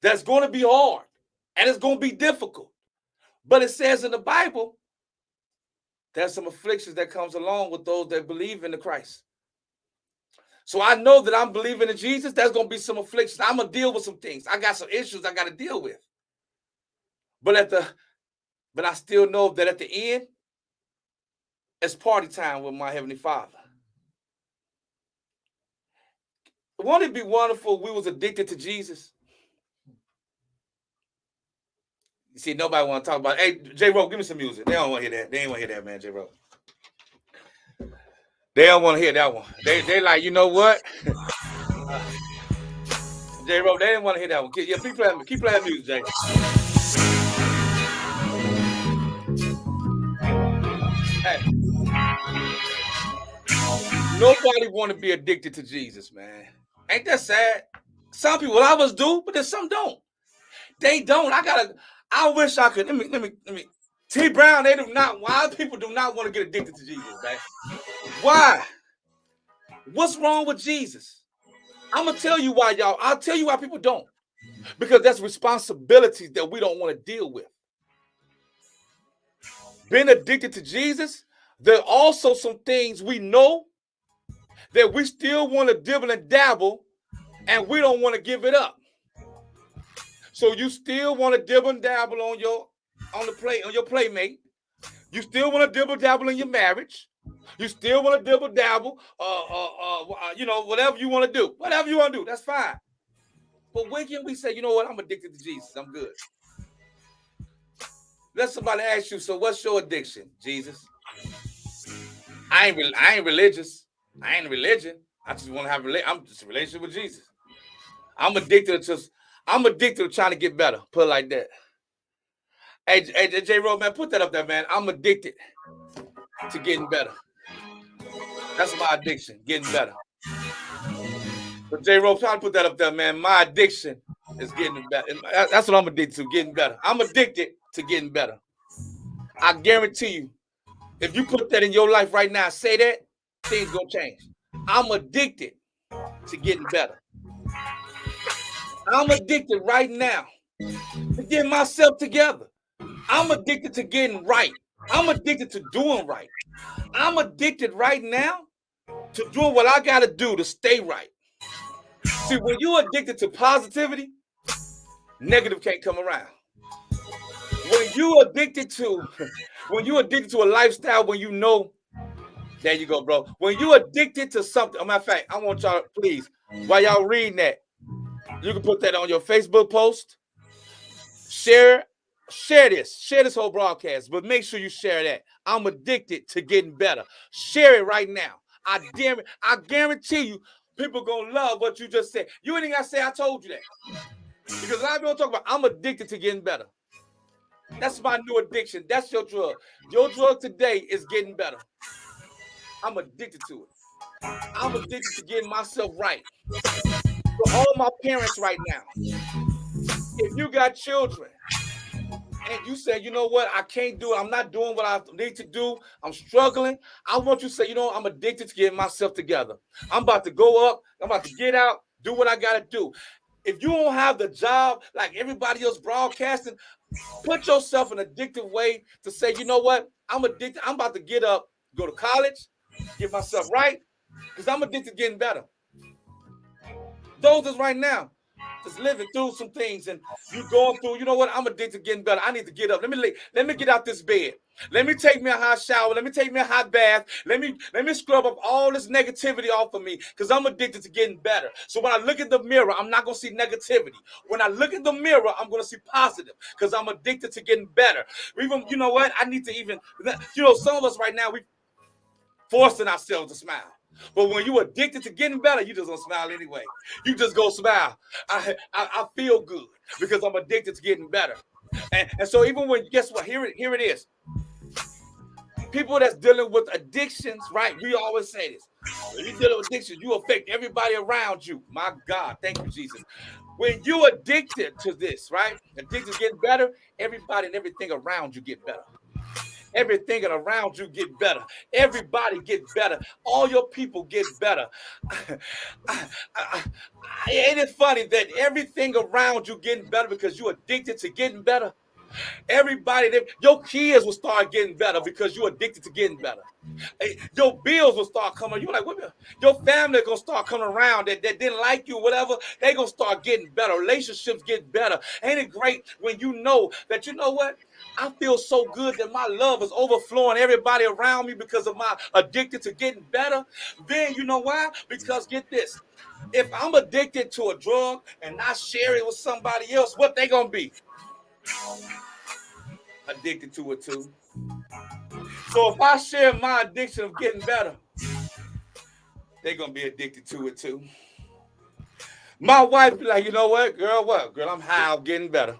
That's going to be hard. And it's going to be difficult. But it says in the Bible, there's some afflictions that comes along with those that believe in the Christ. So I know that I'm believing in Jesus. There's going to be some afflictions. I'm going to deal with some things. I got some issues I got to deal with. But I still know that at the end, it's party time with my Heavenly Father. Won't it be wonderful if we was addicted to Jesus? You see, nobody want to talk about it. Hey, J-Ro, give me some music. They don't want to hear that. They ain't want to hear that, man, J-Ro. They don't want to hear that one. They like, you know what? J-Ro, they didn't want to hear that one. Yeah, keep playing music, Jay. Nobody want to be addicted to Jesus, man. Ain't that sad? Some people, of us do, but then some don't. They don't. I wish I could. Let me. T. Brown, they do not. Why people do not want to get addicted to Jesus, man? Why? What's wrong with Jesus? I'm gonna tell you why, y'all. I'll tell you why people don't. Because that's responsibilities that we don't want to deal with. Being addicted to Jesus, there are also some things we know that we still want to dibble and dabble, and we don't want to give it up. So you still want to dibble and dabble on your playmate. You still want to dibble dabble in your marriage. You still want to dibble dabble, whatever you want to do. Whatever you want to do, that's fine. But when can we say, you know what, I'm addicted to Jesus, I'm good? Let somebody ask you, so what's your addiction, Jesus? I ain't religious. I ain't religion. I just want to have I'm just a relationship with Jesus. I'm addicted to trying to get better. Put it like that. Hey, J. Rowe, man, put that up there, man. I'm addicted to getting better. That's my addiction, getting better. But J. Rowe, try to put that up there, man. My addiction is getting better. That's what I'm addicted to, getting better. I'm addicted to getting better. I guarantee you, if you put that in your life right now, say that, things gonna change. I'm addicted to getting better. I'm addicted right now to getting myself together. I'm addicted to getting right. I'm addicted to doing right. I'm addicted right now to doing what I gotta do to stay right. See, when you're addicted to positivity, negative can't come around. When you're addicted to a lifestyle, when you know, there you go, bro. When you're addicted to something, as a matter of fact, I want y'all, please, while y'all reading that, you can put that on your Facebook post. Share this whole broadcast, but make sure you share that. I'm addicted to getting better. Share it right now. I guarantee you, people gonna love what you just said. You ain't gotta say I told you that. Because a lot of people talk about I'm addicted to getting better. That's my new addiction. That's your drug. Your drug today is getting better. I'm addicted to it. I'm addicted to getting myself right. For all my parents right now, if you got children and you say, you know what, I can't do it, I'm not doing what I need to do, I'm struggling, I want you to say, you know, I'm addicted to getting myself together. I'm about to go up, I'm about to get out, do what I got to do. If you don't have the job like everybody else broadcasting, put yourself in an addictive way to say, you know what, I'm addicted, I'm about to get up, go to college, get myself right, because I'm addicted to getting better. Those is right now, just living through some things, and you going through, you know what, I'm addicted to getting better. I need to get up. Let me get out this bed. Let me take me a hot shower. Let me take me a hot bath. Let me scrub up all this negativity off of me, because I'm addicted to getting better. So when I look at the mirror, I'm not going to see negativity. When I look at the mirror, I'm going to see positive, because I'm addicted to getting better. Even, you know what, I need to even, you know, some of us right now, we forcing ourselves to smile. But when you're addicted to getting better, you just don't smile anyway. You just go smile. I feel good because I'm addicted to getting better. And so even when, guess what? Here it is. People that's dealing with addictions, right? We always say this. When you're dealing with addiction, you affect everybody around you. My God, thank you, Jesus. When you're addicted to this, right? Addicted to getting better, everybody and everything around you get better. Everything around you get better. Everybody get better. All your people get better. Ain't it funny that everything around you getting better because you're addicted to getting better? Everybody, your kids will start getting better because you're addicted to getting better. Your bills will start coming. You're like, what? Your family gonna start coming around that didn't like you, whatever. They gonna start getting better. Relationships get better. Ain't it great when you know that, you know what? I feel so good that my love is overflowing everybody around me because of my addicted to getting better. Then you know why? Because get this. If I'm addicted to a drug and I share it with somebody else, what they gonna be? Addicted to it too. So if I share my addiction of getting better, they're gonna be addicted to it too. My wife be like, you know what, girl, I'm high on getting better.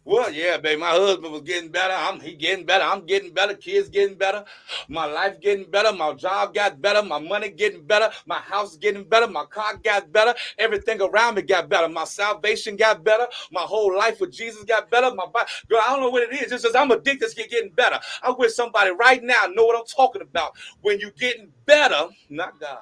Well, yeah, baby. My husband was getting better. He getting better. I'm getting better. Kids getting better. My life getting better. My job got better. My money getting better. My house getting better. My car got better. Everything around me got better. My salvation got better. My whole life with Jesus got better. My body, girl, I don't know what it is. It's just I'm addicted to getting better. I wish somebody right now know what I'm talking about. When you getting better, not God.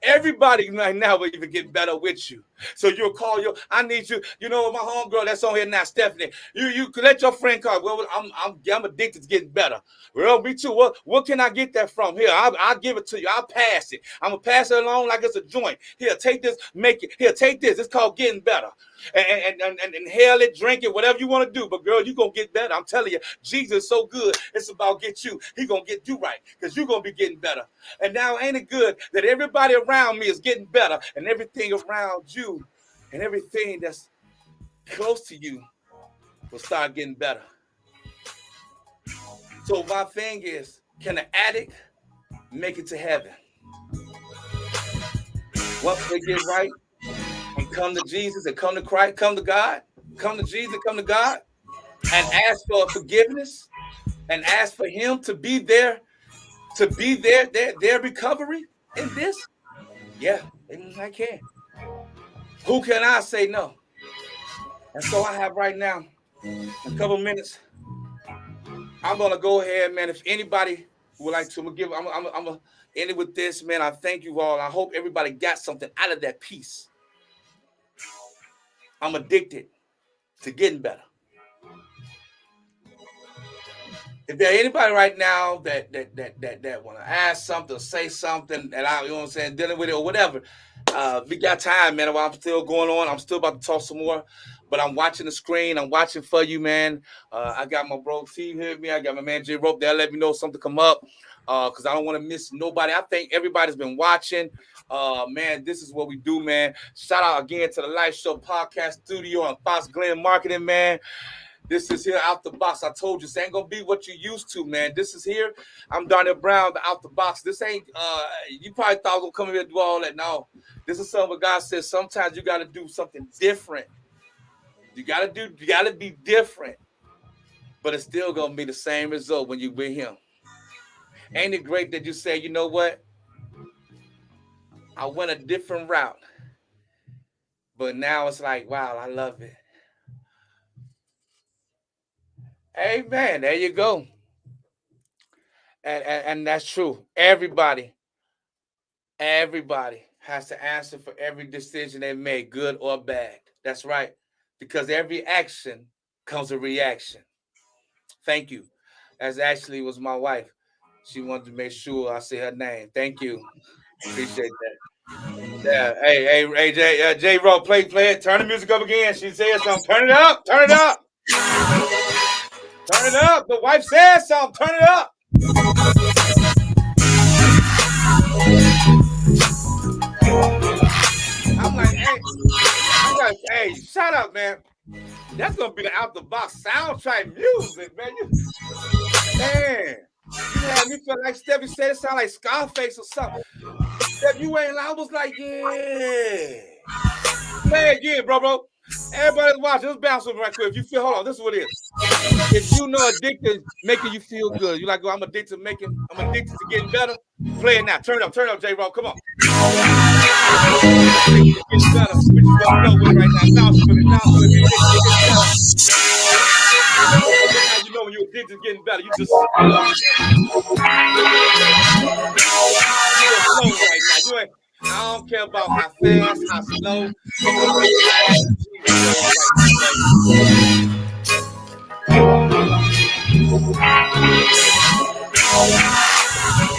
Everybody right now will even get better with you. So you'll call your, I need you. You know, my homegirl that's on here now, Stephanie. You can let your friend call. Well, I'm addicted to getting better. Well, me too. What can I get that from? Here, I'll give it to you. I'll pass it. I'm gonna pass it along like it's a joint. Here, take this, make it. Here, take this. It's called getting better. And inhale it, drink it, whatever you want to do. But girl, you gonna get better. I'm telling you, Jesus is so good. It's about get you. He gonna get you right because you're gonna be getting better. And now ain't it good that everybody around me is getting better and everything around you and everything that's close to you will start getting better. So my thing is, can an addict make it to heaven? Once they get right and come to Jesus and come to Christ, come to God, come to Jesus, come to God, and ask for forgiveness and ask for Him to be there, their recovery in this? Yeah, I can. Who can I say no? And so I have right now a couple minutes. I'm gonna go ahead, man. If anybody would like to, I'm gonna end it with this, man. I thank you all. I hope everybody got something out of that piece. I'm addicted to getting better. If there's anybody right now that want to ask something, say something, and you know what I'm saying, dealing with it or whatever, we got time, man. While I'm still going on, I'm still about to talk some more, but I'm watching the screen. I'm watching for you, man. I got my bro T here with me. I got my man J Rope there. Let me know something come up, because I don't want to miss nobody. I think everybody's been watching. Man, this is what we do, man. Shout out again to the Live Show Podcast Studio and Fox Glen Marketing, man. This is here out the box. I told you, this ain't gonna be what you used to, man. This is here. I'm Darnell Brown, the out the box. This ain't you probably thought I was gonna come here and do all that. No, this is something what God says. Sometimes you gotta do something different. You gotta be different, but it's still gonna be the same result when you with Him. Ain't it great that you say, you know what? I went a different route, but now it's like, wow, I love it. Amen. There you go. And that's true. Everybody has to answer for every decision they make, good or bad. That's right. Because every action comes a reaction. Thank you. As actually was my wife. She wanted to make sure I say her name. Thank you. Appreciate that. Yeah. Hey, J Roll, play it. Turn the music up again. She said something. Turn it up. Turn it up. Turn it up. The wife said something. Turn it up. I'm like, hey, shut up, man. That's gonna be the out the box soundtrack music, man. You had me feel like Steffi said it sound like Scarface or something. Steph, you ain't. I was like, yeah. Play it again, bro. Everybody's watching. Let's bounce over right quick. If you feel, hold on. This is what it is. If you know addicted, making you feel good. You like, I'm addicted to getting better. Play it now. Turn it up, J Roll. Come on. Getting better. We just gonna go with it right now. Bounce with it. You know when you're addicted to getting better, you just slow right now. You ain't. I don't care about how fast, how slow.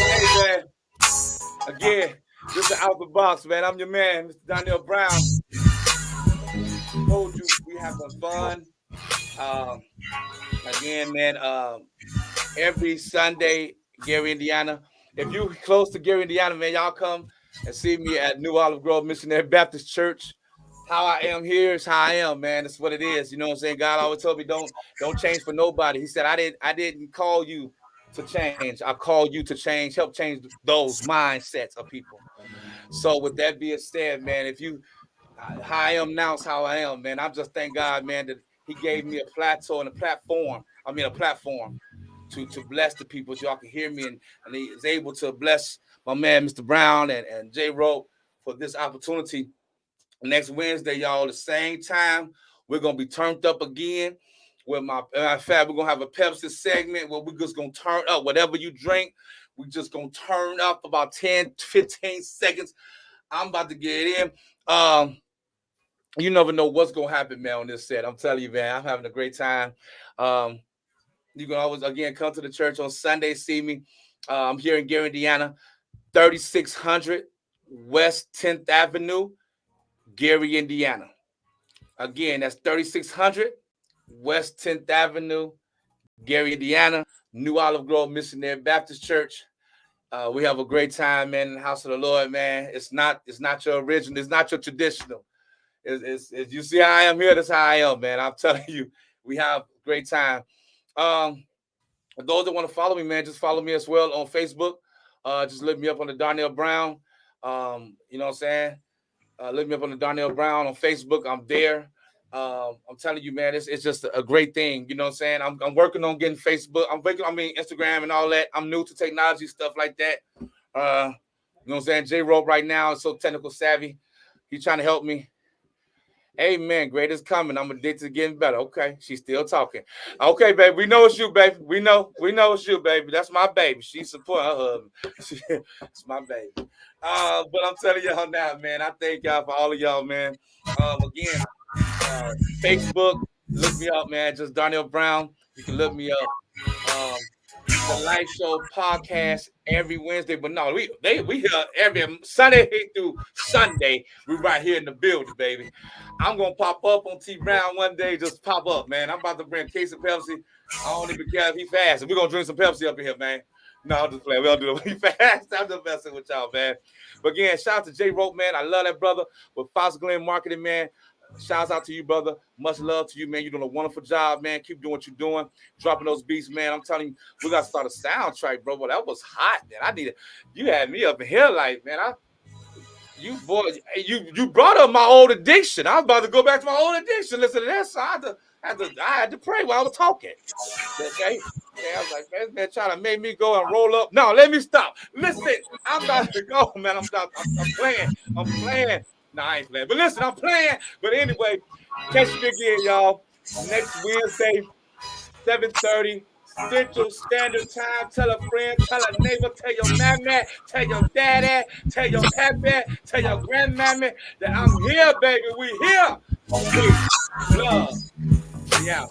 Hey man, again, this is out the box, man. I'm your man, Mr. Darnell Brown. Told you we have some fun. Again, man. Every Sunday, Gary, Indiana. If you close to Gary, Indiana, man, y'all come and see me at New Olive Grove Missionary Baptist Church. How I am here is how I am, man. That's what it is. You know what I'm saying? God always told me don't change for nobody. He said I didn't call you to change. I called you to change, help change those mindsets of people. So with that being said, man, if you how I am now is how I am, man. I just thank God, man, that he gave me a plateau and a platform. I mean, a platform to bless the people so y'all can hear me, and he is able to bless my man, Mr. Brown and J. Rowe for this opportunity. Next Wednesday, y'all, the same time, we're gonna be turned up again. With matter of fact, we're gonna have a Pepsi segment where we're just gonna turn up whatever you drink. We just gonna turn up about 10, 15 seconds. I'm about to get in. You never know what's gonna happen, man, on this set. I'm telling you, man, I'm having a great time. You can always again come to the church on Sunday, see me. I'm here in Gary, Indiana, 3600 West 10th Avenue, Gary, Indiana. Again, that's 3600 West 10th Avenue, Gary, Indiana, New Olive Grove Missionary Baptist Church. We have a great time, man, in the house of the Lord, man. It's not your original, it's not your traditional. It's you see how I am here, that's how I am, man. I'm telling you, we have a great time. Those that want to follow me, man, just follow me as well on Facebook. Just look me up on the Darnell Brown. You know what I'm saying? Look me up on the Darnell Brown on Facebook. I'm there. I'm telling you, man, it's just a great thing. You know what I'm saying? I'm working on getting Facebook. Instagram and all that. I'm new to technology, stuff like that. You know what I'm saying? J. Rope right now is so technical savvy. He's trying to help me. Amen. Great is coming. I'm addicted to getting better. Okay. She's still talking. Okay, baby. We know it's you, baby. We know it's you, baby. That's my baby. She support her husband. It's my baby. But I'm telling y'all now, man, I thank y'all for all of y'all, man. Again, Facebook, look me up, man. Just Darnell Brown. You can look me up. The Live Show podcast every Wednesday, but no, we here every Sunday through Sunday. We right here in the building, baby. I'm gonna pop up on T Brown one day, just pop up, man. I'm about to bring a case of Pepsi. I don't even care if he fast. We're gonna drink some Pepsi up in here, man. No, I'm just playing. We don't do it when he fast. I'm just messing with y'all, man. But again, shout out to J. Rope, man. I love that brother with Fox Glen Marketing, man. Shouts out to you, brother. Much love to you, man. You're doing a wonderful job, man. Keep doing what you're doing. Dropping those beats, man. I'm telling you, we got to start a soundtrack, bro. But that was hot, man. You had me up in here like, man, you brought up my old addiction. I was about to go back to my old addiction. Listen to that. So I had to pray while I was talking. Okay. Yeah, I was like, man, this man trying to make me go and roll up. No, let me stop. Listen, I'm about to go, man. I'm playing. No, I ain't playing. But listen, I'm playing. But anyway, catch me again, y'all. Next Wednesday, 7:30 Central Standard Time. Tell a friend, tell a neighbor, tell your mammy, tell your daddy, tell your pappy, tell your grandmammy that I'm here, baby. We here. Peace, love. Yeah.